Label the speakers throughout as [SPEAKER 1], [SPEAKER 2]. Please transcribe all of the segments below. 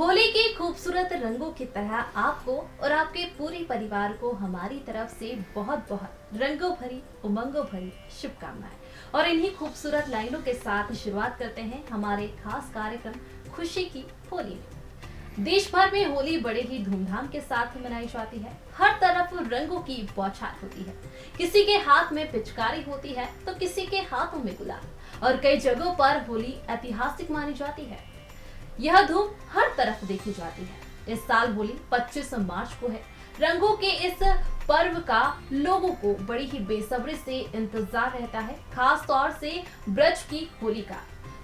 [SPEAKER 1] होली के खूबसूरत रंगों की तरह आपको और आपके पूरे परिवार को हमारी तरफ से बहुत बहुत रंगों भरी उमंगों भरी शुभकामनाएं। और इन्हीं खूबसूरत लाइनों के साथ शुरुआत करते हैं हमारे खास कार्यक्रम खुशी की होली में। देश भर में होली बड़े ही धूमधाम के साथ मनाई जाती है। हर तरफ रंगों की बौछार होती है। किसी के हाथ में पिचकारी होती है तो किसी के हाथों में गुलाल, और कई जगहों पर होली ऐतिहासिक मानी जाती है। यह धूम हर तरफ देखी जाती है। इस साल होली 25 मार्च को है। रंगों के इस पर्व का लोगों को बड़ी ही बेसब्री से इंतजार रहता है। खास तौर से ब्रज की होली का,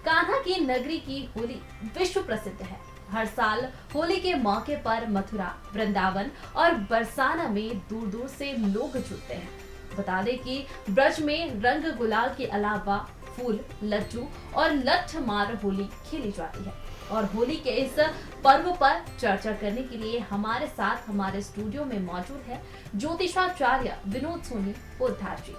[SPEAKER 1] कान्हा की नगरी की होली विश्व प्रसिद्ध है। हर साल होली के मौके पर मथुरा, वृंदावन और बरसाना में दूर दूर से लोग जुटते हैं। बता दें कि ब्रज में रंग गुलाल के अलावा फूल, लड्डू और लठ मार होली खेली जाती है। और होली के इस पर्व पर चर्चा करने के लिए हमारे साथ हमारे स्टूडियो में मौजूद है ज्योतिषाचार्य विनोद सोनी पोद्दार जी।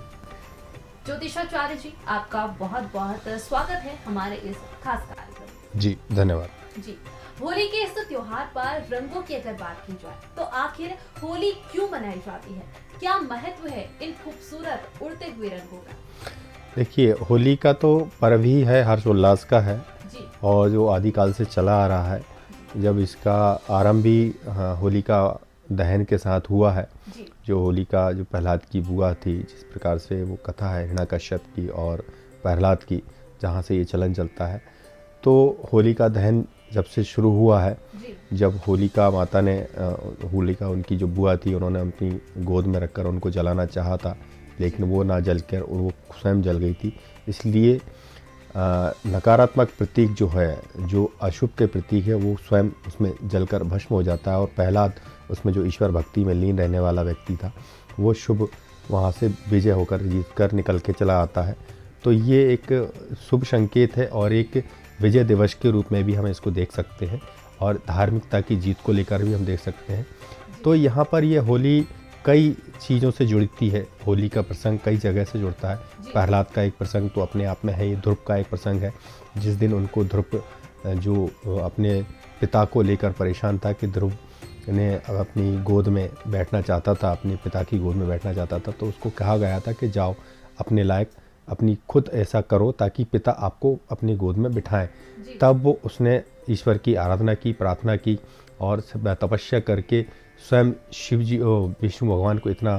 [SPEAKER 1] ज्योतिषाचार्य जी, आपका बहुत बहुत स्वागत है हमारे इस खास कार्यक्रम में।
[SPEAKER 2] जी धन्यवाद।
[SPEAKER 1] जी, होली के इस त्योहार पर रंगों की अगर बात की जाए तो आखिर होली क्यों मनाई जाती है? क्या महत्व है इन खूबसूरत उड़ते हुए रंगों का?
[SPEAKER 2] देखिए, होली का तो पर्व ही है, हर्षोल्लास का है
[SPEAKER 1] जी,
[SPEAKER 2] और जो आदिकाल से चला आ रहा है। जब इसका आरंभ भी होली का दहन के साथ हुआ है।
[SPEAKER 1] जी,
[SPEAKER 2] जो होली का जो प्रहलाद की बुआ थी, जिस प्रकार से वो कथा है हिरण्यकश्यप की और प्रहलाद की, जहाँ से ये चलन चलता है। तो होली का दहन जब से शुरू हुआ है,
[SPEAKER 1] जी,
[SPEAKER 2] जब होलिका माता ने होलिका उनकी जो बुआ थी, उन्होंने अपनी गोद में रखकर उनको जलाना चाहा था, लेकिन वो ना जल कर वो स्वयं जल गई थी। इसलिए नकारात्मक प्रतीक जो है, जो अशुभ के प्रतीक है, वो स्वयं उसमें जलकर भस्म हो जाता है। और प्रहलाद उसमें जो ईश्वर भक्ति में लीन रहने वाला व्यक्ति था, वो शुभ वहाँ से विजय होकर जीत कर निकल के चला आता है। तो ये एक शुभ संकेत है और एक विजय दिवस के रूप में भी हम इसको देख सकते हैं और धार्मिकता की जीत को लेकर भी हम देख सकते हैं। तो यहाँ पर ये होली कई चीज़ों से जुड़ती है। होली का प्रसंग कई जगह से जुड़ता है। प्रहलाद का एक प्रसंग तो अपने आप में है। ये ध्रुव का एक प्रसंग है, जिस दिन उनको ध्रुव जो अपने पिता को लेकर परेशान था कि ध्रुव ने अपनी गोद में बैठना चाहता था, अपने पिता की गोद में बैठना चाहता था, तो उसको कहा गया था कि जाओ अपने लायक अपनी खुद ऐसा करो ताकि पिता आपको अपनी गोद में बिठाएं। तब वो उसने ईश्वर की आराधना की, प्रार्थना की और तपस्या करके स्वयं शिव जी विष्णु भगवान को इतना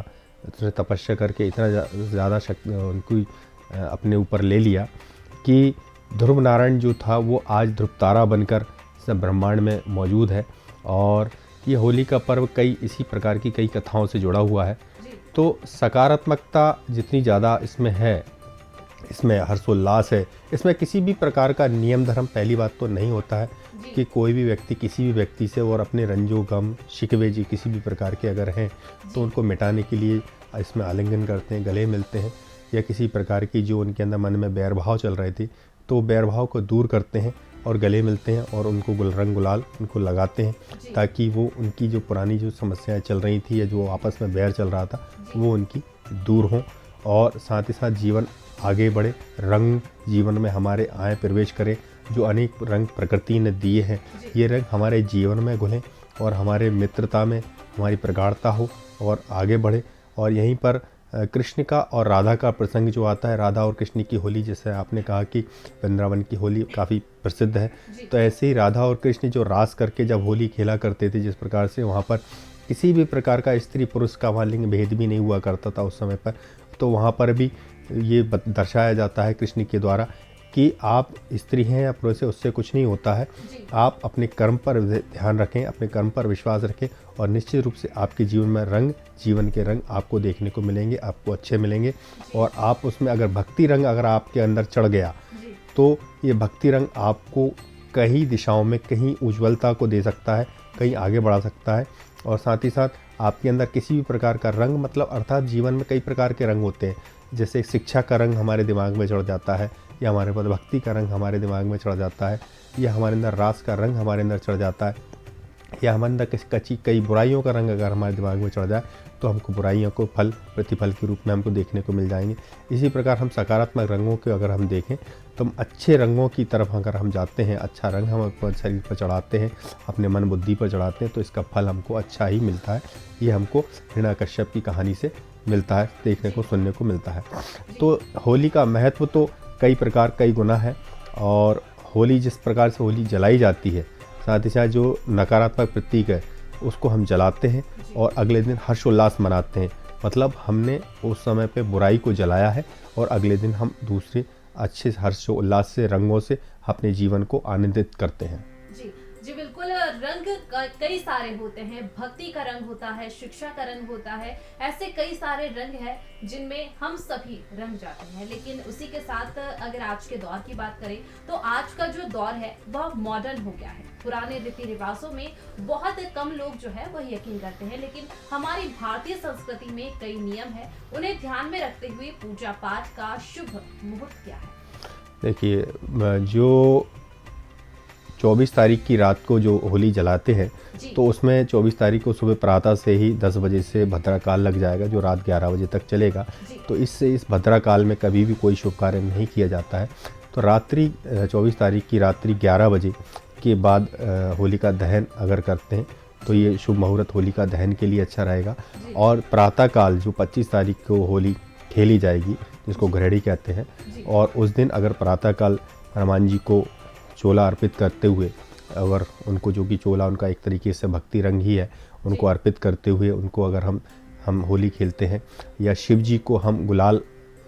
[SPEAKER 2] तपस्या करके इतना ज़्यादा शक्ति उनको अपने ऊपर ले लिया कि ध्रुव नारायण जो था वो आज ध्रुव तारा बनकर सब ब्रह्मांड में मौजूद है। और ये होली का पर्व कई इसी प्रकार की कई कथाओं से जुड़ा हुआ है। तो सकारात्मकता जितनी ज़्यादा इसमें है, इसमें हर्षोल्लास है, इसमें किसी भी प्रकार का नियम धर्म पहली बात तो नहीं होता है कि कोई भी व्यक्ति किसी भी व्यक्ति से और अपने रंजो गम शिकवे जी किसी भी प्रकार के अगर हैं तो उनको मिटाने के लिए इसमें आलिंगन करते हैं, गले मिलते हैं, या किसी प्रकार की जो उनके अंदर मन में बैर भाव चल रहे थे तो बैर भाव को दूर करते हैं और गले मिलते हैं और उनको रंग गुलाल उनको लगाते हैं ताकि वो उनकी जो पुरानी जो समस्याएं चल रही थी या जो आपस में बैर चल रहा था वो उनकी दूर हों और साथ ही साथ जीवन आगे बढ़े, रंग जीवन में हमारे आए प्रवेश करें। जो अनेक रंग प्रकृति ने दिए हैं, ये रंग हमारे जीवन में घुलें और हमारे मित्रता में हमारी प्रगाढ़ता हो और आगे बढ़े। और यहीं पर कृष्ण का और राधा का प्रसंग जो आता है, राधा और कृष्ण की होली, जैसे आपने कहा कि वृंदावन की होली काफ़ी प्रसिद्ध है, तो ऐसे ही राधा और कृष्ण जो रास करके जब होली खेला करते थे, जिस प्रकार से वहाँ पर किसी भी प्रकार का स्त्री पुरुष का वहाँ लिंग भेद भी नहीं हुआ करता था उस समय पर, तो वहाँ पर भी ये दर्शाया जाता है कृष्ण के द्वारा कि आप स्त्री हैं या पुरुष हैं, उससे कुछ नहीं होता है। आप अपने कर्म पर ध्यान रखें, अपने कर्म पर विश्वास रखें और निश्चित रूप से आपके जीवन में रंग, जीवन के रंग आपको देखने को मिलेंगे, आपको अच्छे मिलेंगे। और आप उसमें अगर भक्ति रंग अगर आपके अंदर चढ़ गया तो ये भक्ति रंग आपको कई दिशाओं में कहीं उज्ज्वलता को दे सकता है, कहीं आगे बढ़ा सकता है। और साथ ही साथ आपके अंदर किसी भी प्रकार का रंग, मतलब अर्थात जीवन में कई प्रकार के रंग होते हैं। जैसे शिक्षा का रंग हमारे दिमाग में चढ़ जाता है, या हमारे पास भक्ति का रंग हमारे दिमाग में चढ़ जाता है, या हमारे अंदर रास का रंग हमारे अंदर चढ़ जाता है। या हमारे अंदर कई बुराइयों का रंग अगर हमारे दिमाग में चढ़ जाए तो हमको बुराइयों को फल प्रतिफल के रूप में हमको देखने को मिल जाएंगे। इसी प्रकार हम सकारात्मक रंगों के अगर हम देखें तो हम अच्छे रंगों की तरफ अगर हम जाते हैं, अच्छा रंग हम अपने शरीर पर चढ़ाते हैं, अपने मन बुद्धि पर चढ़ाते हैं, तो इसका फल हमको अच्छा ही मिलता है। ये हमको हिरण्यकश्यप की कहानी से मिलता है, देखने को सुनने को मिलता है। तो होली का महत्व तो कई प्रकार कई गुना है, और होली जिस प्रकार से होली जलाई जाती है, साथ ही साथ जो नकारात्मक प्रतीक है उसको हम जलाते हैं और अगले दिन हर्षोल्लास मनाते हैं। मतलब हमने उस समय पे बुराई को जलाया है और अगले दिन हम दूसरे अच्छे हर्षोल्लास से रंगों से अपने जीवन को आनंदित करते हैं।
[SPEAKER 1] जी जी बिल्कुल। रंग कई सारे होते हैं, भक्ति का रंग होता है, शिक्षा का रंग होता है, ऐसे कई सारे रंग हैं जिनमें हम सभी रंग जाते हैं। लेकिन उसी के साथ अगर आज के दौर की बात करें तो आज का जो दौर है वह मॉडर्न हो गया है। पुराने रीति रिवाजों में बहुत कम लोग जो है वह यकीन करते हैं, लेकिन हमारी भारतीय संस्कृति में कई नियम है, उन्हें ध्यान में रखते हुए पूजा पाठ का शुभ मुहूर्त क्या है?
[SPEAKER 2] देखिए, जो 24 तारीख की रात को जो होली जलाते हैं तो उसमें 24 तारीख को सुबह प्रातः से ही 10 बजे से भद्रा काल लग जाएगा, जो रात 11 बजे तक चलेगा। तो इससे इस भद्रा काल में कभी भी कोई शुभ कार्य नहीं किया जाता है। तो रात्रि 24 तारीख की रात्रि 11 बजे के बाद होलिका दहन अगर करते हैं तो ये शुभ मुहूर्त होलिका दहन के लिए अच्छा रहेगा। और प्रातः काल जो 25 तारीख को होली खेली जाएगी, जिसको घरेड़ी कहते हैं, और उस दिन अगर प्रातः काल हनुमान जी को चोला अर्पित करते हुए, अगर उनको जो कि चोला उनका एक तरीके से भक्ति रंग ही है, उनको अर्पित करते हुए उनको अगर हम होली खेलते हैं, या शिव जी को हम गुलाल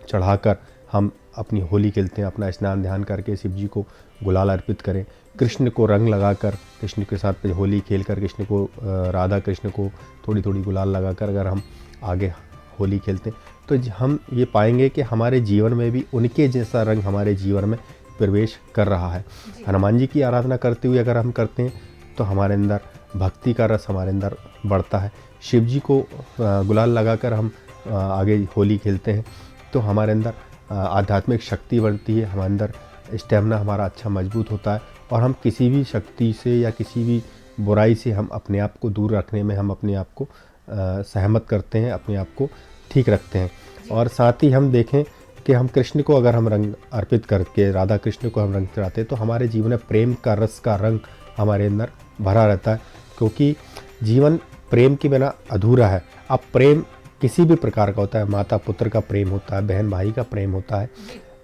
[SPEAKER 2] चढ़ाकर हम अपनी होली खेलते हैं, अपना स्नान ध्यान करके शिव जी को गुलाल अर्पित करें, कृष्ण को रंग लगाकर कृष्ण के साथ होली खेलकर कृष्ण को राधा कृष्ण को थोड़ी थोड़ी गुलाल लगाकर अगर हम आगे होली खेलते हैं तो हम ये पाएंगे कि हमारे जीवन में भी उनके जैसा रंग हमारे जीवन में प्रवेश कर रहा है। हनुमान जी की आराधना करते हुए अगर हम करते हैं तो हमारे अंदर भक्ति का रस हमारे अंदर बढ़ता है। शिव जी को गुलाल लगाकर हम आगे होली खेलते हैं तो हमारे अंदर आध्यात्मिक शक्ति बढ़ती है, हमारे अंदर स्टेमिना हमारा अच्छा मजबूत होता है, और हम किसी भी शक्ति से या किसी भी बुराई से हम अपने आप को दूर रखने में हम अपने आप को सहमत करते हैं, अपने आप को ठीक रखते हैं। और साथ ही हम देखें कि हम कृष्ण को अगर हम रंग अर्पित करके राधा कृष्ण को हम रंग चढ़ाते हैं तो हमारे जीवन में प्रेम का रस का रंग हमारे अंदर भरा रहता है, क्योंकि जीवन प्रेम के बिना अधूरा है। अब प्रेम किसी भी प्रकार का होता है, माता पुत्र का प्रेम होता है, बहन भाई का प्रेम होता है,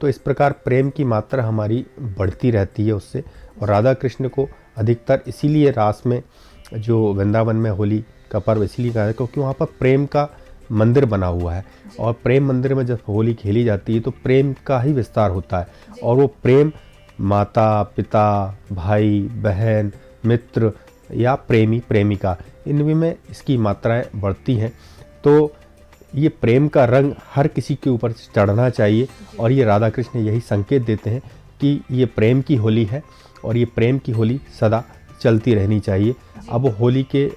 [SPEAKER 2] तो इस प्रकार प्रेम की मात्रा हमारी बढ़ती रहती है उससे। और राधा कृष्ण को अधिकतर इसीलिए रास में जो वृंदावन में होली का पर्व इसलिए कहा है क्योंकि वहाँ पर प्रेम का मंदिर बना हुआ है, और प्रेम मंदिर में जब होली खेली जाती है तो प्रेम का ही विस्तार होता है, और वो प्रेम माता पिता भाई बहन मित्र या प्रेमी प्रेमिका इनमें में इसकी मात्राएं बढ़ती हैं। तो ये प्रेम का रंग हर किसी के ऊपर चढ़ना चाहिए, और ये राधा कृष्ण यही संकेत देते हैं कि ये प्रेम की होली है और ये प्रेम की होली सदा चलती रहनी चाहिए। अब होली के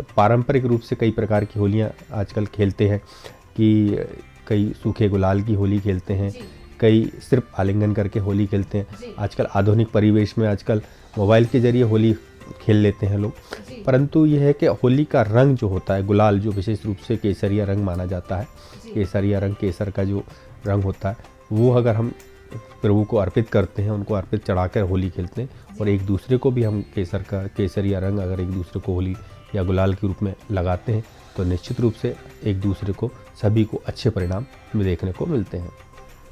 [SPEAKER 2] पारंपरिक रूप से कई प्रकार की होलियां आजकल खेलते हैं, कि कई सूखे गुलाल की होली खेलते हैं, कई सिर्फ आलिंगन करके होली खेलते हैं। आजकल आधुनिक परिवेश में आजकल मोबाइल के जरिए होली खेल लेते हैं लोग, परंतु यह है कि होली का रंग जो होता है गुलाल, जो विशेष रूप से केसरिया रंग माना जाता है, केसरिया रंग केसर का जो रंग होता है, वो अगर हम प्रभु को अर्पित करते हैं, उनको अर्पित चढ़ाकर होली खेलते हैं, और एक दूसरे को भी हम केसरिया रंग अगर एक दूसरे को होली या गुलाल के रूप में लगाते हैं तो निश्चित रूप से एक दूसरे को सभी को अच्छे परिणाम देखने को मिलते हैं।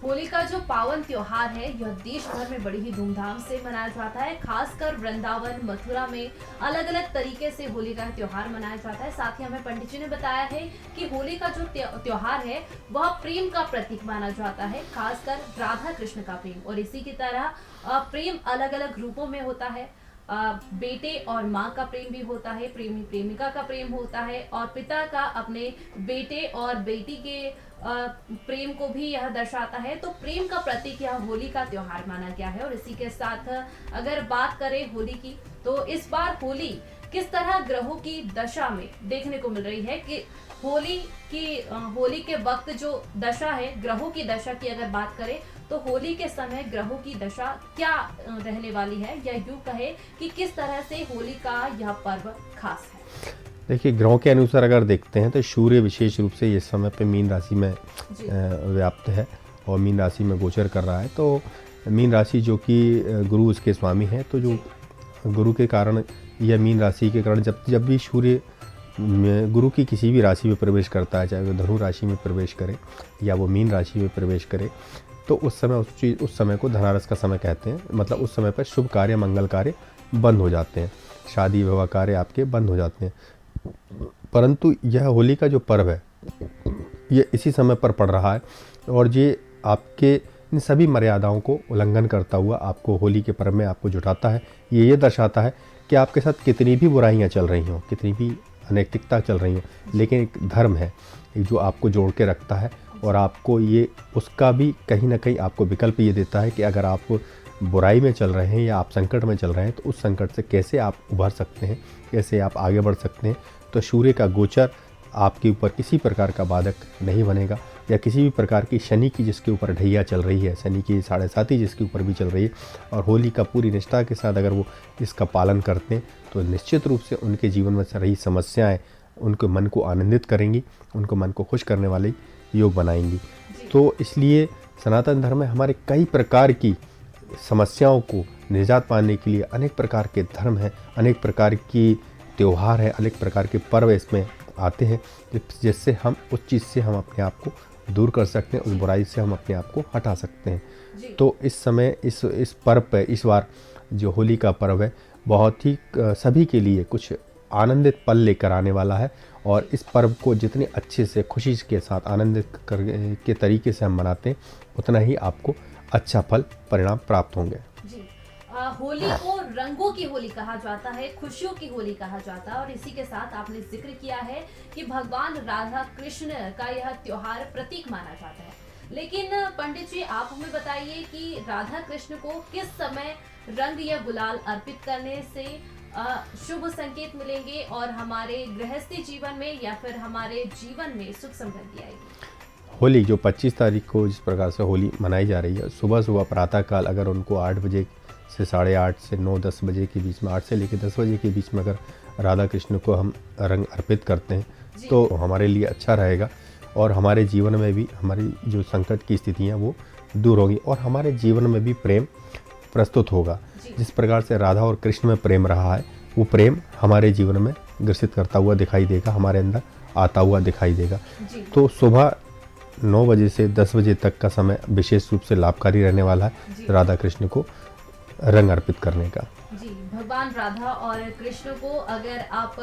[SPEAKER 1] होली का जो पावन त्योहार है यह देश भर में बड़ी ही धूमधाम से मनाया जाता है। खासकर वृंदावन मथुरा में अलग अलग तरीके से होली का त्योहार मनाया जाता है। साथ ही हमें पंडित जी ने बताया है कि होली का जो त्योहार है वह प्रेम का प्रतीक माना जाता है, खासकर राधा कृष्ण का प्रेम। और इसी की तरह प्रेम अलग अलग रूपों में होता है। बेटे और माँ का प्रेम भी होता है, प्रेमी प्रेमिका का प्रेम होता है, और पिता का अपने बेटे और बेटी के प्रेम को भी यह दर्शाता है। तो प्रेम का प्रतीक यह होली का त्योहार माना गया है। और इसी के साथ अगर बात करें होली की, तो इस बार होली किस तरह ग्रहों की दशा में देखने को मिल रही है कि होली के वक्त जो दशा है, ग्रहों की दशा की अगर बात करें तो होली के समय ग्रहों की दशा क्या रहने वाली है, या यूं कहे कि किस तरह से होली का यह पर्व खास है?
[SPEAKER 2] देखिए, ग्रहों के अनुसार अगर देखते हैं तो सूर्य विशेष रूप से इस समय पे मीन राशि में व्याप्त है और मीन राशि में गोचर कर रहा है। तो मीन राशि जो कि गुरु उसके स्वामी हैं, तो जो गुरु के कारण या मीन राशि के कारण जब भी सूर्य गुरु की किसी भी राशि में प्रवेश करता है, चाहे वो धनु राशि में प्रवेश करे या वो मीन राशि में प्रवेश करे, तो उस समय उस समय को धनारस का समय कहते हैं। मतलब उस समय पर शुभ कार्य, मंगल कार्य बंद हो जाते हैं, शादी विवाह कार्य आपके बंद हो जाते हैं। परंतु यह होली का जो पर्व है ये इसी समय पर पड़ रहा है और ये आपके इन सभी मर्यादाओं को उल्लंघन करता हुआ आपको होली के पर्व में आपको जुटाता है। ये दर्शाता है कि आपके साथ कितनी भी बुराइयां चल रही हों, कितनी भी अनैतिकता चल रही हो, लेकिन एक धर्म है जो आपको जोड़ के रखता है और आपको ये उसका भी कहीं ना कहीं आपको विकल्प ये देता है कि अगर आप बुराई में चल रहे हैं या आप संकट में चल रहे हैं तो उस संकट से कैसे आप उभर सकते हैं, कैसे आप आगे बढ़ सकते हैं। तो सूर्य का गोचर आपके ऊपर किसी प्रकार का बाधक नहीं बनेगा, या किसी भी प्रकार की शनि की जिसके ऊपर ढैया चल रही है, शनि की 7.5 जिसके ऊपर भी चल रही है, और होली का पूरी निष्ठा के साथ अगर वो इसका पालन करते हैं तो निश्चित रूप से उनके जीवन में रही समस्याएं उनके मन को आनंदित करेंगी, उनको मन को खुश करने वाले योग बनाएंगी। तो इसलिए सनातन धर्म में हमारे कई प्रकार की समस्याओं को निजात पाने के लिए अनेक प्रकार के धर्म हैं, अनेक प्रकार की त्यौहार है, अनेक प्रकार के पर्व इसमें आते हैं, जिससे हम उस चीज़ से हम अपने आप को दूर कर सकते हैं, उस बुराई से हम अपने आप को हटा सकते हैं। तो इस समय इस पर्व पे इस बार जो होली का पर्व है बहुत ही सभी के लिए कुछ आनंदित पल लेकर आने वाला है, और इस पर्व को जितने अच्छे से खुशी के साथ आनंदित के तरीके से हम मनाते हैं उतना ही आपको अच्छा फल परिणाम प्राप्त होंगे।
[SPEAKER 1] होली को रंगों की होली कहा जाता है, खुशियों की होली कहा जाता है, और इसी के साथ आपने जिक्र किया है कि भगवान राधा कृष्ण का यह त्योहार प्रतीक माना जाता है। लेकिन पंडित जी, आप हमें बताइए कि राधा कृष्ण को किस समय रंग या गुलाल अर्पित करने से शुभ संकेत मिलेंगे और हमारे गृहस्थी जीवन में या फिर हमारे जीवन में सुख समृद्धि आएगी?
[SPEAKER 2] होली जो 25 तारीख को जिस प्रकार से होली मनाई जा रही है, सुबह सुबह प्रातःकाल अगर उनको 8 बजे से 8:30 से 9-10 बजे के बीच में, 8 से लेकर 10 बजे के बीच में अगर राधा कृष्ण को हम रंग अर्पित करते हैं तो हमारे लिए अच्छा रहेगा, और हमारे जीवन में भी हमारी जो संकट की स्थितियाँ वो दूर होगी और हमारे जीवन में भी प्रेम प्रस्तुत होगा। जिस प्रकार से राधा और कृष्ण में प्रेम रहा है वो प्रेम हमारे जीवन में ग्रसित करता हुआ दिखाई देगा, हमारे अंदर आता हुआ दिखाई देगा। तो सुबह 9 बजे से 10 बजे तक का समय विशेष रूप से लाभकारी रहने वाला है राधा कृष्ण को रंग अर्पित करने का।
[SPEAKER 1] जी, भगवान राधा और कृष्ण को अगर आप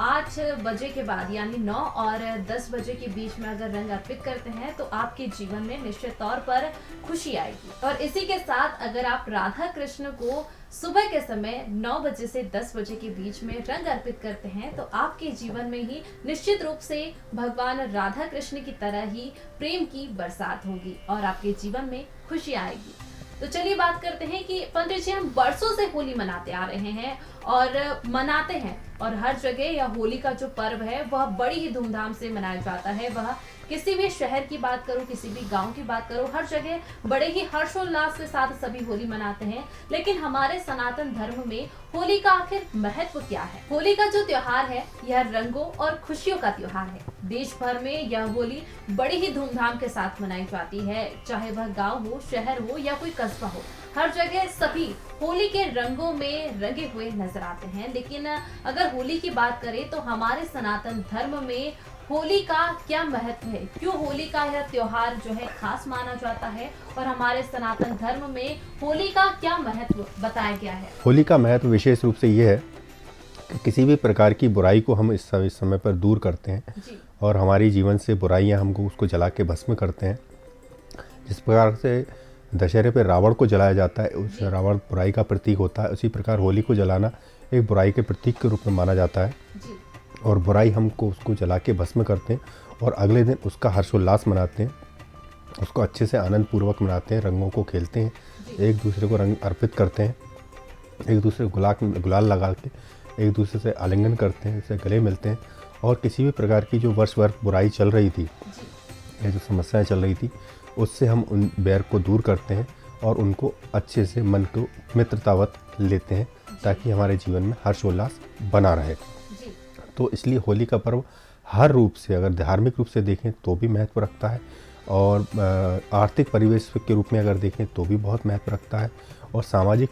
[SPEAKER 1] 8 बजे के बाद यानी 9 और 10 बजे के बीच में अगर रंग अर्पित करते हैं तो आपके जीवन में निश्चित तौर पर खुशी आएगी। और इसी के साथ अगर आप राधा कृष्ण को सुबह के समय 9 बजे से 10 बजे के बीच में रंग अर्पित करते हैं तो आपके जीवन में ही निश्चित रूप से भगवान राधा कृष्ण की तरह ही प्रेम की बरसात होगी और आपके जीवन में खुशी आएगी। तो चलिए बात करते हैं कि पंडित जी, हम बरसों से होली मनाते आ रहे हैं और मनाते हैं, और हर जगह यह होली का जो पर्व है वह बड़ी ही धूमधाम से मनाया जाता है। वह किसी भी शहर की बात करो, किसी भी गांव की बात करो, हर जगह बड़े ही हर्षोल्लास के साथ सभी होली मनाते हैं। लेकिन हमारे सनातन धर्म में होली का आखिर महत्व क्या है? होली का जो त्योहार है यह रंगों और खुशियों का त्योहार है। देश भर में यह होली बड़ी ही धूमधाम के साथ मनाई जाती है, चाहे वह गाँव हो, शहर हो या कोई कस्बा हो, हर जगह सभी होली के रंगों में रंगे हुए नजर आते हैं। लेकिन अगर होली की बात करें तो हमारे सनातन धर्म में होली का क्या महत्व है? क्यों होली का यह त्योहार जो है खास माना जाता है, और हमारे सनातन धर्म में होली का क्या महत्व बताया गया है?
[SPEAKER 2] होली का महत्व विशेष रूप से ये है कि किसी भी प्रकार की बुराई को हम इस समय पर दूर करते हैं और हमारी जीवन से बुराइयां हमको उसको जला के भस्म करते हैं। जिस प्रकार से दशहरे पे रावण को जलाया जाता है, उस रावण बुराई का प्रतीक होता है, उसी प्रकार होली को जलाना एक बुराई के प्रतीक के रूप में माना जाता है और बुराई हमको उसको जला के भस्म करते हैं और अगले दिन उसका हर्षोल्लास मनाते हैं, उसको अच्छे से आनंद पूर्वक मनाते हैं, रंगों को खेलते हैं, एक दूसरे को रंग अर्पित करते हैं, एक दूसरे को गुलाल लगा के एक दूसरे से आलिंगन करते हैं, इससे गले मिलते हैं और किसी भी प्रकार की जो वर्ष भर बुराई चल रही थी
[SPEAKER 1] जी,
[SPEAKER 2] या जो समस्याएं चल रही थी, उससे हम उन बैर को दूर करते हैं और उनको अच्छे से मन को मित्रतावत लेते हैं, ताकि हमारे जीवन में हर्षोल्लास बना रहे।
[SPEAKER 1] जी,
[SPEAKER 2] तो इसलिए होली का पर्व हर रूप से, अगर धार्मिक रूप से देखें तो भी महत्व रखता है, और आर्थिक परिवेश के रूप में अगर देखें तो भी बहुत महत्व रखता है, और सामाजिक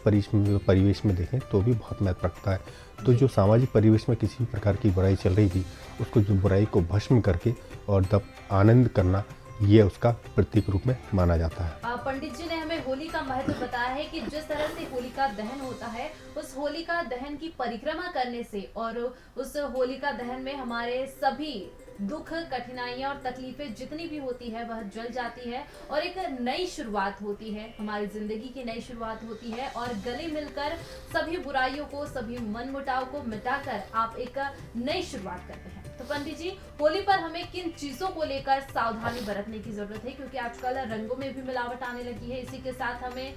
[SPEAKER 2] परिवेश में देखें तो भी बहुत महत्व रखता है। तो जो सामाजिक परिवेश में किसी भी प्रकार की बुराई चल रही थी, उसको जो बुराई को भस्म करके और तब आनंद करना, ये उसका प्रतीक रूप में माना जाता है।
[SPEAKER 1] पंडित जी ने हमें होली का महत्व बताया है कि जिस तरह से होलिका दहन होता है, उस होलिका दहन की परिक्रमा करने से और उस होलिका दहन में हमारे सभी दुख, कठिनाइयां और तकलीफें जितनी भी होती है वह जल जाती है और एक नई शुरुआत होती है, हमारी जिंदगी की नई शुरुआत होती है, और गले मिलकर सभी बुराइयों को, सभी मनमुटाव को मिटाकर आप एक नई शुरुआत करते हैं। तो पंडित जी, होली पर हमें किन चीजों को लेकर सावधानी बरतने की जरूरत है, क्योंकि आजकल रंगों में भी मिलावट आने लगी है, इसी के साथ हमें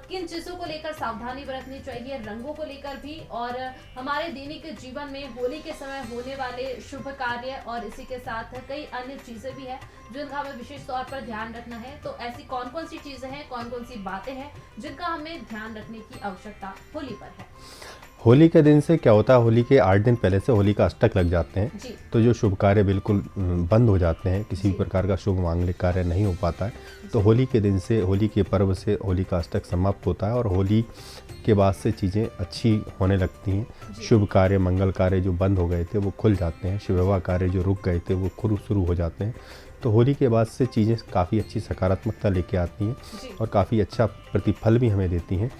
[SPEAKER 1] किन चीजों को लेकर सावधानी बरतनी चाहिए, रंगों को लेकर भी, और हमारे दैनिक जीवन में होली के समय होने वाले शुभ कार्य और इसी के साथ कई अन्य चीजें भी हैं जिनका हमें विशेष तौर पर ध्यान रखना है। तो ऐसी कौन कौन सी चीजें हैं, कौन कौन सी बातें हैं जिनका हमें ध्यान रखने की आवश्यकता होली पर है?
[SPEAKER 2] होली के दिन से क्या होता है, होली के 8 दिन पहले से होली का अष्टक लग जाते हैं।
[SPEAKER 1] जी,
[SPEAKER 2] तो जो शुभ कार्य बिल्कुल बंद हो जाते हैं, किसी भी
[SPEAKER 1] जी।
[SPEAKER 2] प्रकार का शुभ मांगलिक कार्य नहीं हो पाता है। तो होली के दिन से, होली के पर्व से होली का अष्टक समाप्त होता है और होली के बाद से चीज़ें अच्छी होने लगती हैं।
[SPEAKER 1] जी।
[SPEAKER 2] शुभ कार्य, मंगल कार्य जो बंद हो गए थे वो खुल जाते हैं, शुभ विवाह कार्य जो रुक गए थे वो शुरू हो जाते हैं। तो होली के बाद से चीज़ें काफ़ी अच्छी सकारात्मकता लेके आती हैं
[SPEAKER 1] जी,
[SPEAKER 2] और काफ़ी अच्छा प्रतिफल भी हमें देती हैं।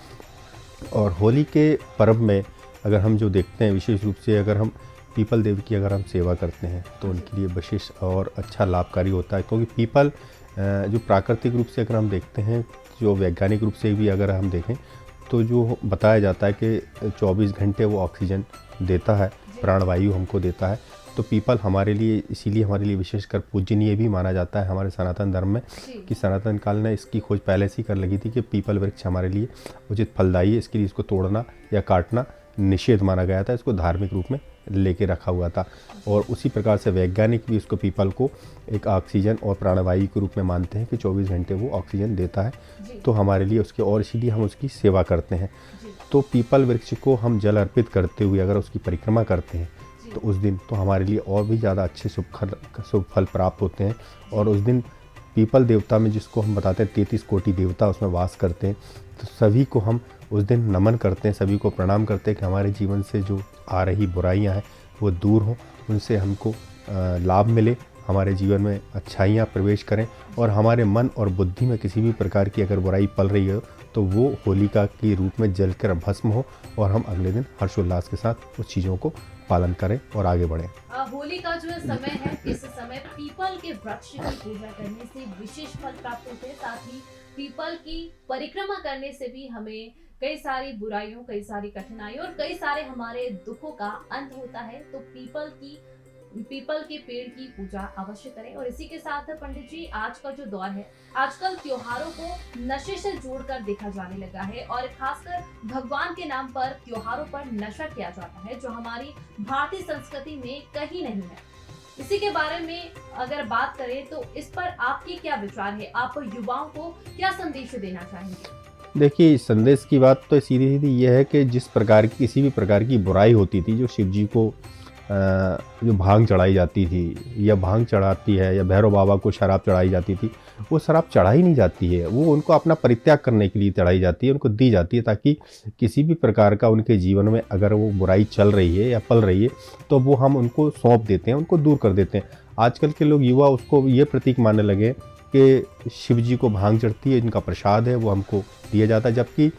[SPEAKER 2] और होली के पर्व में अगर हम जो देखते हैं, विशेष रूप से अगर हम पीपल देव की अगर हम सेवा करते हैं तो उनके लिए विशेष और अच्छा लाभकारी होता है, क्योंकि पीपल जो प्राकृतिक रूप से अगर हम देखते हैं, जो वैज्ञानिक रूप से भी अगर हम देखें तो जो बताया जाता है कि 24 घंटे वो ऑक्सीजन देता है, प्राणवायु हमको देता है। तो पीपल हमारे लिए, इसीलिए हमारे लिए विशेषकर पूजनीय भी माना जाता है हमारे सनातन धर्म में,
[SPEAKER 1] जी,
[SPEAKER 2] कि सनातन काल ने इसकी खोज पहले से ही कर लगी थी कि पीपल वृक्ष हमारे लिए उचित फलदायी है, इसके लिए इसको तोड़ना या काटना निषेध माना गया था, इसको धार्मिक रूप में लेके रखा हुआ था। और उसी प्रकार से वैज्ञानिक भी उसको, पीपल को एक ऑक्सीजन और प्राणवायु के रूप में मानते हैं कि 24 घंटे वो ऑक्सीजन देता है।
[SPEAKER 1] जी,
[SPEAKER 2] तो हमारे लिए उसके, और इसीलिए हम उसकी सेवा करते हैं।
[SPEAKER 1] जी,
[SPEAKER 2] तो पीपल वृक्ष को हम जल अर्पित करते हुए अगर उसकी परिक्रमा करते हैं
[SPEAKER 1] जी,
[SPEAKER 2] तो उस दिन तो हमारे लिए और भी ज़्यादा अच्छे शुभ फल प्राप्त होते हैं। और उस दिन पीपल देवता में, जिसको हम बताते हैं 33 कोटि देवता उसमें वास करते हैं, तो सभी को हम उस दिन नमन करते हैं, सभी को प्रणाम करते हैं कि हमारे जीवन से जो आ रही बुराइयां हैं वो दूर हों, उनसे हमको लाभ मिले, हमारे जीवन में अच्छाइयाँ प्रवेश करें, और हमारे मन और बुद्धि में किसी भी प्रकार की अगर बुराई पल रही हो तो वो होलिका के रूप में जलकर भस्म हो, और हम अगले दिन हर्षोल्लास के साथ उस चीज़ों को पालन करें और आगे बढ़ें।
[SPEAKER 1] होली का जो समय है, इस समय पीपल के वृक्ष की पूजा करने से विशेष फल प्राप्त होते हैं, साथ ही पीपल की परिक्रमा करने से भी हमें कई सारी बुराइयों, कई सारी कठिनाइयों और कई सारे हमारे दुखों का अंत होता है। तो पीपल के पेड़ की पूजा अवश्य करें। और इसी के साथ पंडित जी, आज का जो दौर है, आजकल त्योहारों को नशे से जोड़कर देखा जाने लगा है, और खासकर भगवान के नाम पर त्योहारों पर नशा किया जाता है, जो हमारी भारतीय संस्कृति में कहीं नहीं है। इसी के बारे में अगर बात करें तो इस पर आपके क्या विचार है? आप युवाओं को क्या संदेश देना चाहेंगे?
[SPEAKER 2] देखिए, इस संदेश की बात तो सीधी सीधी ये है कि जिस प्रकार की, किसी भी प्रकार की बुराई होती थी, जो शिव जी को जो भांग चढ़ाई जाती थी या भांग चढ़ाती है, या भैरव बाबा को शराब चढ़ाई जाती थी, वो शराब चढ़ाई नहीं जाती है, वो उनको अपना परित्याग करने के लिए चढ़ाई जाती है, उनको दी जाती है, ताकि किसी भी प्रकार का उनके जीवन में अगर वो बुराई चल रही है या पल रही है तो वो हम उनको सौंप देते हैं, उनको दूर कर देते हैं। आजकल के लोग, युवा, उसको ये प्रतीक मानने लगे कि शिव जी को भांग चढ़ती है, इनका प्रसाद है, वो हमको दिया जाता है, जबकि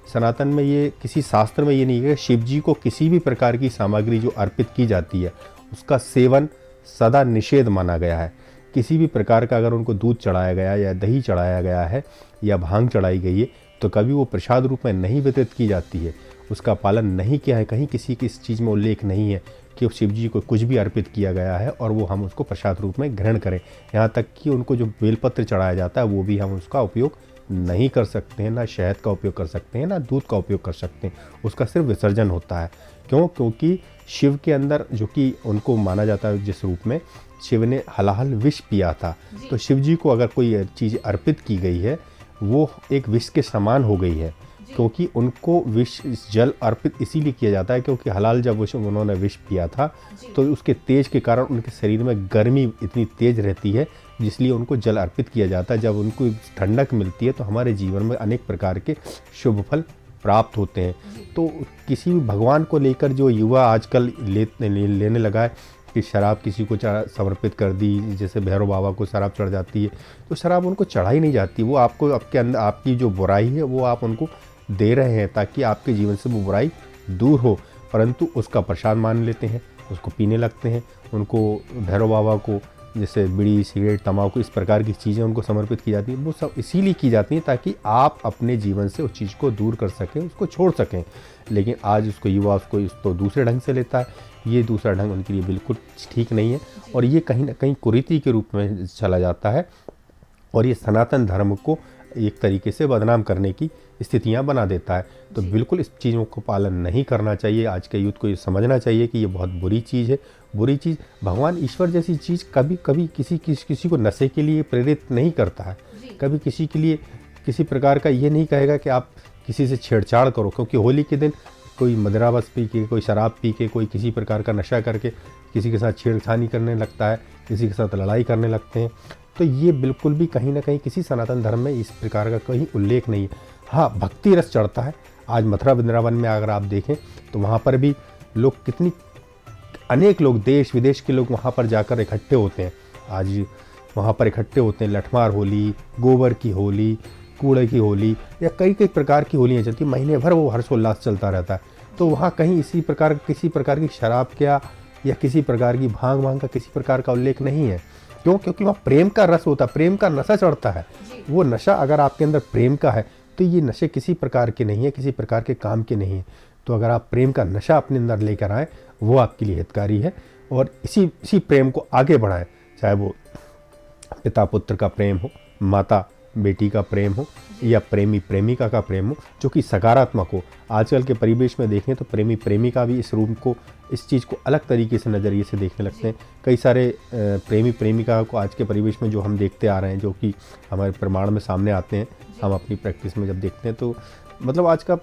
[SPEAKER 2] सनातन में ये, किसी शास्त्र में ये नहीं है कि शिव जी को किसी भी प्रकार की सामग्री जो अर्पित की जाती है उसका सेवन सदा निषेध माना गया है। किसी भी प्रकार का अगर उनको दूध चढ़ाया गया या दही चढ़ाया गया है या भांग चढ़ाई गई है तो कभी वो प्रसाद रूप में नहीं वितरित की जाती है, उसका पालन नहीं किया है। कहीं किसी की इस चीज़ में उल्लेख नहीं है कि शिव जी को कुछ भी अर्पित किया गया है और वो हम उसको प्रसाद रूप में ग्रहण करें। यहाँ तक कि उनको जो बेलपत्र चढ़ाया जाता है वो भी हम उसका उपयोग नहीं कर सकते हैं, ना शहद का उपयोग कर सकते हैं, ना दूध का उपयोग कर सकते हैं, उसका सिर्फ विसर्जन होता है। क्यों? क्योंकि शिव के अंदर, जो कि उनको माना जाता है जिस रूप में शिव ने हलाहल विष पिया था, तो शिव जी को अगर कोई चीज़ अर्पित की गई है वो एक विष के समान हो गई है, क्योंकि उनको विष जल अर्पित इसीलिए किया जाता है क्योंकि हलाल जब उन्होंने विष पिया था तो उसके तेज के कारण उनके शरीर में गर्मी इतनी तेज रहती है, जिसलिए उनको जल अर्पित किया जाता है। जब उनको ठंडक मिलती है तो हमारे जीवन में अनेक प्रकार के शुभ फल प्राप्त होते हैं। तो किसी भी भगवान को लेकर जो युवा आजकल लेने लगा है कि शराब किसी को समर्पित कर दी, जैसे भैरव बाबा को शराब चढ़ जाती है, तो शराब उनको चढ़ाई नहीं जाती, वो आपको आपके अंदर आपकी जो बुराई है वो आप उनको दे रहे हैं ताकि आपके जीवन से वो बुराई दूर हो, परंतु उसका प्रसाद मान लेते हैं, उसको पीने लगते हैं। उनको भैरव बाबा को जैसे बीड़ी, सिगरेट, तंबाकू, इस प्रकार की चीज़ें उनको समर्पित की जाती हैं, वो सब इसीलिए की जाती हैं ताकि आप अपने जीवन से उस चीज़ को दूर कर सकें, उसको छोड़ सकें। लेकिन आज उसको युवा उसको दूसरे ढंग से लेता है, ये दूसरा ढंग उनके लिए बिल्कुल ठीक नहीं है और ये कहीं ना कहीं कुरीति के रूप में चला जाता है और ये सनातन धर्म को एक तरीके से बदनाम करने की स्थितियां बना देता है। तो बिल्कुल इस चीज़ों को पालन नहीं करना चाहिए। आज के यूथ को ये समझना चाहिए कि ये बहुत बुरी चीज़ है। बुरी चीज़, भगवान ईश्वर जैसी चीज़ कभी कभी किसी को नशे के लिए प्रेरित नहीं करता है, कभी किसी के लिए किसी प्रकार का ये नहीं कहेगा कि आप किसी से छेड़छाड़ करो, क्योंकि होली के दिन कोई मदिराबस पी के, कोई शराब पी के, कोई किसी प्रकार का नशा करके किसी के साथ छेड़खानी करने लगता है, किसी के साथ लड़ाई करने लगते हैं। तो ये बिल्कुल भी कहीं ना कहीं किसी सनातन धर्म में इस प्रकार का कहीं उल्लेख नहीं है। हाँ, भक्ति रस चढ़ता है। आज मथुरा वृंदावन में अगर आप देखें तो वहाँ पर भी लोग अनेक लोग, देश विदेश के लोग वहाँ पर जाकर इकट्ठे होते हैं। आज वहाँ पर इकट्ठे होते हैं, लठमार होली, गोबर की होली, कूड़े की होली या कई प्रकार की होलियाँ चलती, महीने भर वो हर्षोल्लास चलता रहता है। तो वहाँ कहीं किसी प्रकार की शराब या किसी प्रकार की भांग का किसी प्रकार का उल्लेख नहीं है। क्यों? क्योंकि वहाँ प्रेम का रस होता है, प्रेम का नशा चढ़ता है। वो नशा अगर आपके अंदर प्रेम का है तो ये नशे किसी प्रकार के नहीं है, किसी प्रकार के काम के नहीं है। तो अगर आप प्रेम का नशा अपने अंदर लेकर आएँ, वो आपके लिए हितकारी है और इसी प्रेम को आगे बढ़ाएं, चाहे वो पिता पुत्र का प्रेम हो, माता बेटी का प्रेम हो या प्रेमी प्रेमिका का प्रेम हो, जो कि सकारात्मक हो। आजकल के परिवेश में देखें तो प्रेमी प्रेमिका भी इस चीज़ को अलग तरीके से नज़रिए से देखने लगते हैं। कई सारे प्रेमी प्रेमिका को आज के परिवेश में जो हम देखते आ रहे हैं, जो कि हमारे प्रमाण में सामने आते हैं, हम अपनी प्रैक्टिस में जब देखते हैं तो मतलब आज का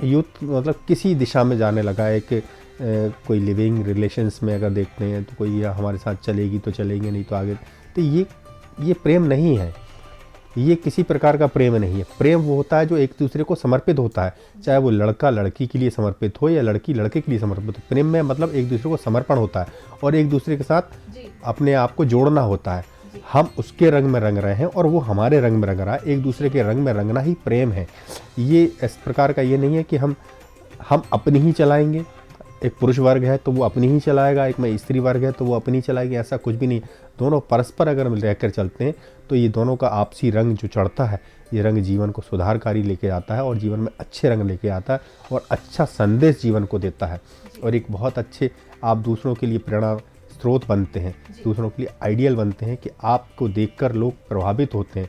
[SPEAKER 2] यूथ मतलब किसी दिशा में जाने लगा है कि कोई लिविंग रिलेशंस में अगर देखते हैं तो कोई हमारे साथ चलेगी तो चलेंगे, नहीं तो आगे। तो ये प्रेम नहीं है, ये किसी प्रकार का प्रेम नहीं है। प्रेम वो होता है जो एक दूसरे को समर्पित होता है, चाहे वो लड़का लड़की के लिए समर्पित हो या लड़की लड़के के लिए समर्पित हो। प्रेम में मतलब एक दूसरे को समर्पण होता है और एक दूसरे के साथ अपने आप को जोड़ना होता है। हम उसके रंग में रंग रहे हैं और वो हमारे रंग में रंग रहा है, एक दूसरे के रंग में रंगना ही प्रेम है। ये इस प्रकार का ये नहीं है कि हम अपनी ही चलाएंगे, एक पुरुष वर्ग है तो वो अपनी ही चलाएगा, एक में स्त्री वर्ग है तो वो अपनी चलाएगी, ऐसा कुछ भी नहीं। दोनों परस्पर अगर रहकर चलते हैं तो ये दोनों का आपसी रंग जो चढ़ता है, ये रंग जीवन को सुधारकारी लेके आता है और जीवन में अच्छे रंग लेके आता है और अच्छा संदेश जीवन को देता है और एक बहुत अच्छे आप दूसरों के लिए प्रेरणा स्रोत बनते हैं, दूसरों के लिए आइडियल बनते हैं कि आपको देखकर लोग प्रभावित होते हैं,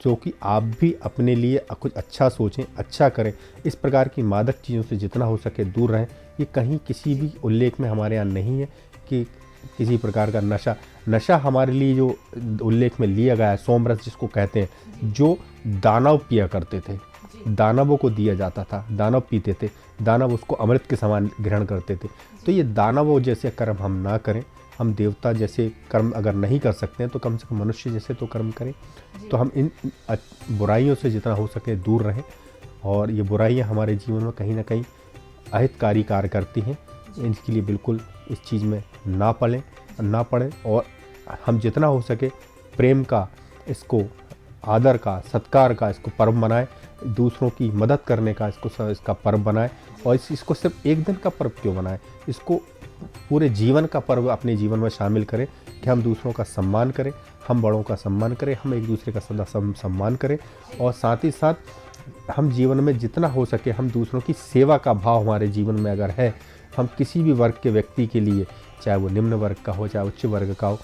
[SPEAKER 2] जो कि आप भी अपने लिए कुछ अच्छा सोचें, अच्छा करें। इस प्रकार की मादक चीज़ों से जितना हो सके दूर रहें। ये कहीं किसी भी उल्लेख में हमारे यहाँ नहीं है कि किसी प्रकार का नशा हमारे लिए जो उल्लेख में लिया गया है, सोमरस जिसको कहते हैं, जो दानव पिया करते थे, दानवों को दिया जाता था, दानव पीते थे, दानव उसको अमृत के समान ग्रहण करते थे। तो ये दानवों जैसे कर्म हम ना करें। हम देवता जैसे कर्म अगर नहीं कर सकते हैं तो कम से कम मनुष्य जैसे तो कर्म करें। तो हम इन बुराइयों से जितना हो सके दूर रहें और ये बुराइयां हमारे जीवन में कहीं ना कहीं अहितकारी कार्य करती हैं। इनके लिए बिल्कुल इस चीज़ में ना पड़ें और हम जितना हो सके प्रेम का, इसको आदर का, सत्कार का इसको पर्व बनाएं, दूसरों की मदद करने का इसका पर्व बनाएं और इसको सिर्फ एक दिन का पर्व क्यों बनाएं, इसको पूरे जीवन का पर्व अपने जीवन में शामिल करें कि हम दूसरों का सम्मान करें, हम बड़ों का सम्मान करें, हम एक दूसरे का सदा सम्मान करें और साथ ही साथ हम जीवन में जितना हो सके हम दूसरों की सेवा का भाव हमारे जीवन में अगर है, हम किसी भी वर्ग के व्यक्ति के लिए, चाहे वो निम्न वर्ग का हो चाहे उच्च वर्ग का हो,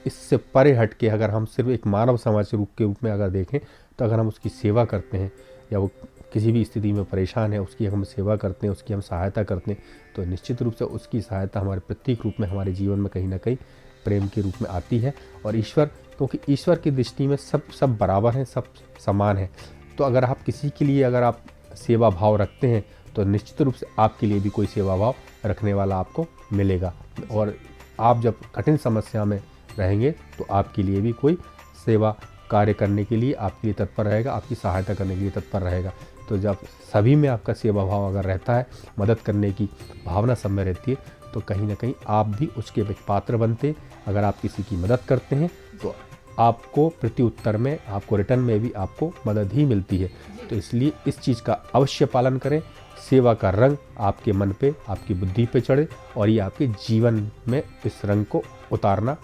[SPEAKER 2] इससे परे हट के अगर हम सिर्फ एक मानव समाज के रूप में अगर देखें तो अगर हम उसकी सेवा करते हैं या वो किसी भी स्थिति में परेशान है, उसकी हम सेवा करते हैं, उसकी हम सहायता करते हैं, तो निश्चित रूप से उसकी सहायता हमारे प्रत्येक रूप में हमारे जीवन में कहीं ना कहीं प्रेम के रूप में आती है। और ईश्वर, क्योंकि ईश्वर की दृष्टि में सब बराबर हैं, सब समान हैं। तो अगर आप किसी के लिए अगर आप सेवा भाव रखते हैं तो निश्चित रूप से आपके लिए भी कोई सेवा भाव रखने वाला आपको मिलेगा। और आप जब कठिन समस्या में रहेंगे तो आपके लिए भी कोई सेवा कार्य करने के लिए आपके लिए तत्पर रहेगा, आपकी सहायता करने के लिए तत्पर रहेगा। तो जब सभी में आपका सेवा भाव अगर रहता है, मदद करने की भावना सब में रहती है, तो कहीं ना कहीं आप भी उसके पात्र बनते। अगर आप किसी की मदद करते हैं तो आपको प्रत्युत्तर में, आपको रिटर्न में भी आपको मदद ही मिलती है। तो इसलिए इस चीज़ का अवश्य पालन करें। सेवा का रंग आपके मन पे, आपकी बुद्धि पे चढ़े और ये आपके जीवन में इस रंग को उतारना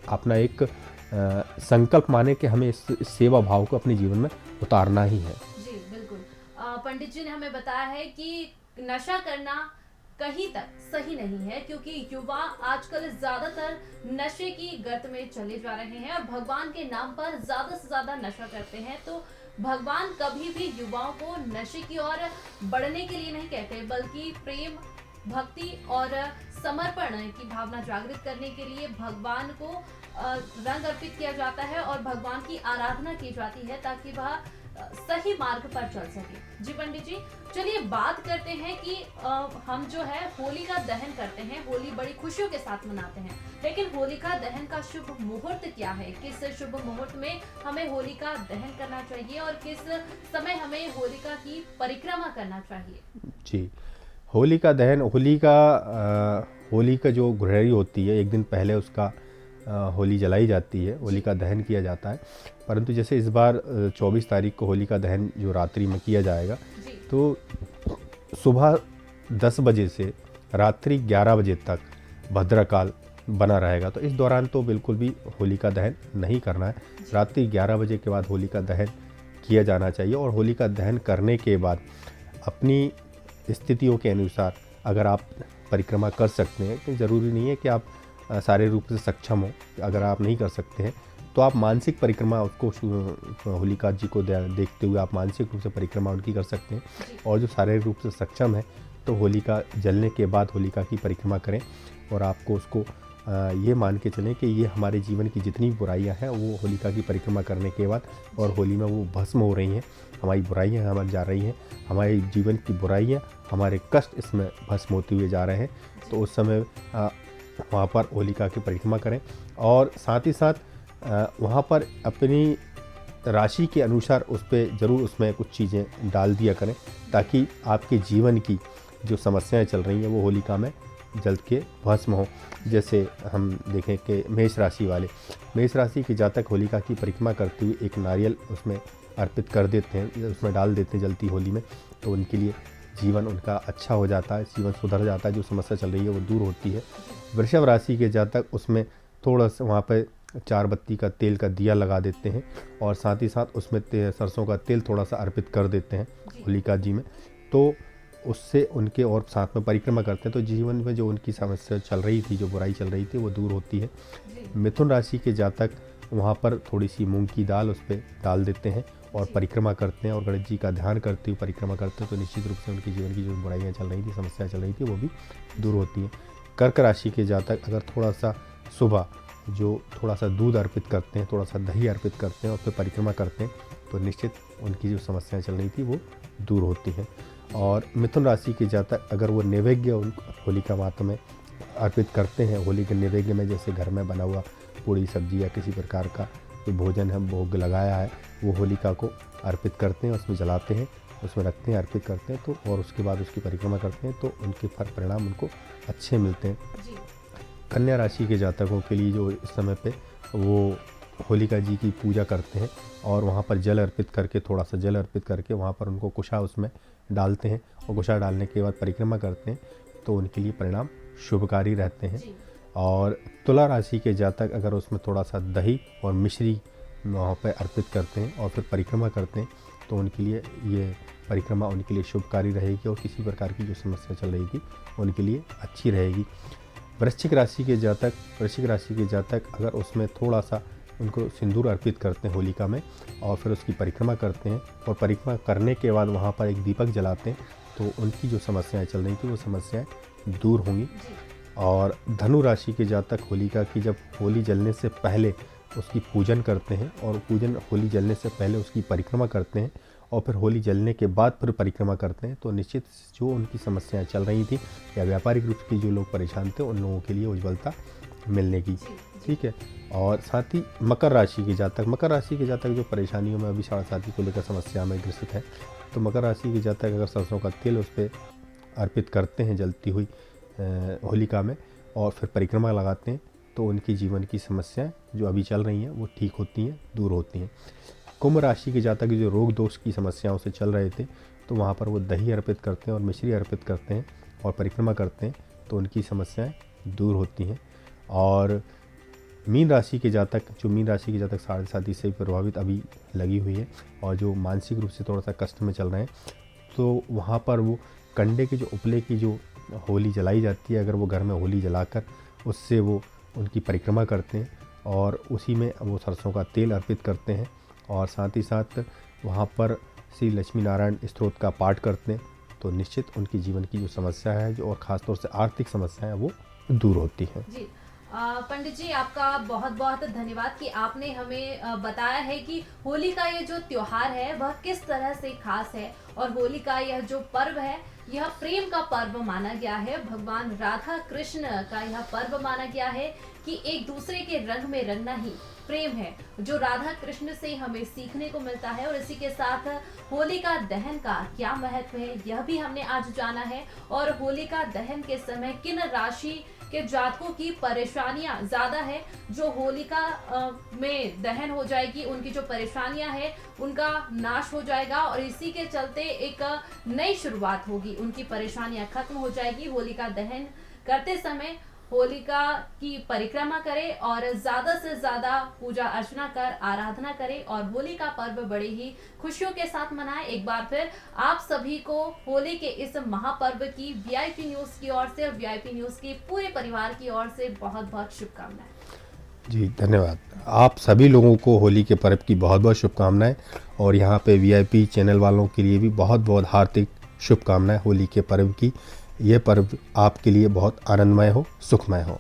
[SPEAKER 2] अपना एक संकल्प माने कि हमें इस सेवा भाव को अपने जीवन में उतारना ही है।
[SPEAKER 1] जी बिल्कुल। पंडित जी ने हमें बताया है कि नशा करना कहीं तक सही नहीं है, क्योंकि युवा आजकल ज्यादातर नशे की गर्त में चले जा रहे हैं और भगवान के नाम पर ज्यादा से ज्यादा नशा करते हैं। तो भगवान कभी भी युवाओं को नशे की ओर बढ़ने के लिए नहीं कहते, बल्कि प्रेम, भक्ति और समर्पण की भावना जागृत करने के लिए भगवान को रंग अर्पित किया जाता है और भगवान की आराधना की जाती है, ताकि वह सही मार्ग पर चल सके। जी पंडित जी, चलिए बात करते हैं कि हम जो है होली का दहन करते हैं, होली बड़ी खुशियों के साथ मनाते हैं, लेकिन होलिका दहन का शुभ मुहूर्त क्या है? किस शुभ मुहूर्त में हमें होलिका दहन करना चाहिए और किस समय हमें होलिका की परिक्रमा करना चाहिए?
[SPEAKER 2] जी, होलिका दहन, होली का जो गुरहरी होती है, एक दिन पहले उसका होली जलाई जाती है, होलिका दहन किया जाता है। परंतु जैसे इस बार 24 तारीख को होलिका दहन जो रात्रि में किया जाएगा, तो सुबह 10 बजे से रात्रि 11 बजे तक भद्रकाल बना रहेगा। तो इस दौरान तो बिल्कुल भी होलिका दहन नहीं करना है। रात्रि 11 बजे के बाद होलिका दहन किया जाना चाहिए। और होलिका दहन करने के बाद अपनी स्थितियों के अनुसार अगर आप परिक्रमा कर सकते हैं, तो ज़रूरी नहीं है कि आप सारे रूप से सक्षम हो। अगर आप नहीं कर सकते हैं तो आप मानसिक परिक्रमा उसको होलिका जी को देखते हुए आप मानसिक रूप से परिक्रमा उनकी कर सकते हैं। और जो शारीरिक रूप से सक्षम है तो होलिका जलने के बाद होलिका की परिक्रमा करें। और आपको उसको ये मान के चलें कि ये हमारे जीवन की जितनी बुराइयां हैं वो होलिका की परिक्रमा करने के बाद और होली में वो भस्म हो रही हैं। हमारी बुराइयां हमारी जा रही हैं, हमारे जीवन की बुराइयां, हमारे कष्ट इसमें भस्म होते हुए जा रहे हैं। तो उस समय वहाँ पर होलिका की परिक्रमा करें। और साथ ही साथ वहाँ पर अपनी राशि के अनुसार उस पर ज़रूर उसमें कुछ चीज़ें डाल दिया करें, ताकि आपके जीवन की जो समस्याएं चल रही हैं वो होलिका में जल्द के भस्म हो। जैसे हम देखें कि मेष राशि के जातक होलिका की परिक्रमा करते हुए एक नारियल उसमें अर्पित कर देते हैं, उसमें डाल देते हैं जलती होली में, तो उनके लिए जीवन उनका अच्छा हो जाता है, जीवन सुधर जाता है, जो समस्या चल रही है वो दूर होती है। वृषभ राशि के जातक उसमें थोड़ा सा वहाँ पर 4 बत्ती का तेल का दिया लगा देते हैं और साथ ही साथ उसमें सरसों का तेल थोड़ा सा अर्पित कर देते हैं होलिका जी में, तो उससे उनके और साथ में परिक्रमा करते हैं तो जीवन में जो उनकी समस्या चल रही थी, जो बुराई चल रही थी, वो दूर होती है। मिथुन राशि के जातक वहाँ पर थोड़ी सी मूंग की दाल उस पर डाल देते हैं और परिक्रमा करते हैं और गणेश जी का ध्यान करते हुए परिक्रमा करते हैं, तो निश्चित रूप से उनके जीवन की जो बुराइयाँ चल रही थी, समस्याएं चल रही थी, वो भी दूर होती हैं। कर्क राशि के जातक अगर थोड़ा सा सुबह जो थोड़ा सा दूध अर्पित करते हैं, थोड़ा सा दही अर्पित करते हैं और फिर परिक्रमा करते हैं, तो निश्चित उनकी जो समस्याएं चल रही थी वो दूर होती हैं। और मिथुन राशि के जातक अगर वो नैवेद्य होलिका माता में अर्पित करते हैं, होली के नैवेद्य में जैसे घर में बना हुआ पूड़ी सब्जी या किसी प्रकार का जो भोजन है भोग लगाया है, वो होलिका को अर्पित करते हैं, उसमें जलाते हैं, उसमें रखते हैं, अर्पित करते हैं, तो और उसके बाद उसकी परिक्रमा करते हैं, तो उनके फल परिणाम उनको अच्छे मिलते हैं। कन्या राशि के जातकों के लिए जो इस समय पे वो होलिका जी की पूजा करते हैं और वहाँ पर जल अर्पित करके, थोड़ा सा जल अर्पित करके वहाँ पर उनको कुशा उसमें डालते हैं और कुशा डालने के बाद परिक्रमा करते हैं, तो उनके लिए परिणाम शुभकारी रहते हैं। और तुला राशि के जातक अगर उसमें थोड़ा सा दही और मिश्री वहाँ पर अर्पित करते हैं और फिर परिक्रमा करते हैं, तो उनके लिए ये परिक्रमा उनके लिए शुभकारी रहेगी और किसी प्रकार की जो समस्या चल रही थी उनके लिए अच्छी रहेगी। वृश्चिक राशि के जातक अगर उसमें थोड़ा सा उनको सिंदूर अर्पित करते हैं होलिका में, और फिर उसकी परिक्रमा करते हैं। और परिक्रमा करने के बाद वहाँ पर एक दीपक जलाते हैं, तो उनकी जो समस्याएं चल रही थी वो समस्याएं दूर होंगी। और धनु राशि के जातक होलिका की जब होली जलने से पहले उसकी पूजन करते हैं, और होली जलने से पहले उसकी परिक्रमा करते हैं, और फिर होली जलने के बाद फिर परिक्रमा करते हैं, तो निश्चित जो उनकी समस्याएं चल रही थी या व्यापारिक रूप से जो लोग परेशान थे, उन लोगों के लिए उज्ज्वलता मिलने की। ठीक है। और साथ ही मकर राशि के जातक जो परेशानियों में अभी शादी को लेकर समस्या में ग्रसित है, तो मकर राशि के जातक अगर सरसों का तेल उस पर अर्पित करते हैं जलती हुई होलिका में, और फिर परिक्रमा लगाते हैं, तो उनकी जीवन की समस्याएं जो अभी चल रही हैं वो ठीक होती हैं, दूर होती हैं। कुंभ राशि के जातक जो रोग दोष की समस्याओं से चल रहे थे, तो वहाँ पर वो दही अर्पित करते हैं और मिश्री अर्पित करते हैं और परिक्रमा करते हैं, तो उनकी समस्याएं दूर होती हैं। और मीन राशि के जातक साढ़े साथी से प्रभावित अभी लगी हुई है, और जो मानसिक रूप से थोड़ा सा कष्ट में चल रहे हैं, तो वहाँ पर वो कंडे के जो उपले की जो होली जलाई जाती है, अगर वो घर में होली जलाकर उससे वो उनकी परिक्रमा करते हैं, और उसी में वो सरसों का तेल अर्पित करते हैं, और साथ ही साथ वहाँ पर श्री लक्ष्मी नारायण स्तोत्र का पाठ करते हैं, तो निश्चित उनकी जीवन की जो समस्या है जो और ख़ासतौर से आर्थिक समस्या है वो दूर होती है।
[SPEAKER 1] जी पंडित जी, आपका बहुत बहुत धन्यवाद कि आपने हमें बताया है कि होली का ये जो त्योहार है वह किस तरह से खास है, और होली का यह जो पर्व है यह प्रेम का पर्व माना गया है। भगवान राधा कृष्ण का यह पर्व माना गया है कि एक दूसरे के रंग में रंगना ही प्रेम है, जो राधा कृष्ण से हमें सीखने को मिलता है। और इसी के साथ होलिका दहन का क्या महत्व है यह भी हमने आज जाना है, और होलिका दहन के समय किन राशि के जातकों की परेशानियां ज्यादा है, जो होलिका में दहन हो जाएगी, उनकी जो परेशानियां है उनका नाश हो जाएगा, और इसी के चलते एक नई शुरुआत होगी, उनकी परेशानियां खत्म हो जाएगी। होलिका दहन करते समय होलिका की परिक्रमा करें और ज्यादा से ज्यादा पूजा अर्चना कर आराधना करें, और होली का पर्व बड़े ही खुशियों के साथ मनाएं। एक बार फिर आप सभी को होली के इस महापर्व की वीआईपी न्यूज की ओर से और वीआईपी न्यूज के पूरे परिवार की ओर से बहुत बहुत शुभकामनाएं।
[SPEAKER 2] जी धन्यवाद। आप सभी लोगों को होली के पर्व की बहुत बहुत शुभकामनाएं, और यहाँ पे वीआईपी चैनल वालों के लिए भी बहुत बहुत हार्दिक शुभकामनाएं होली के पर्व की। ये पर्व आपके लिए बहुत आनंदमय हो, सुखमय हो।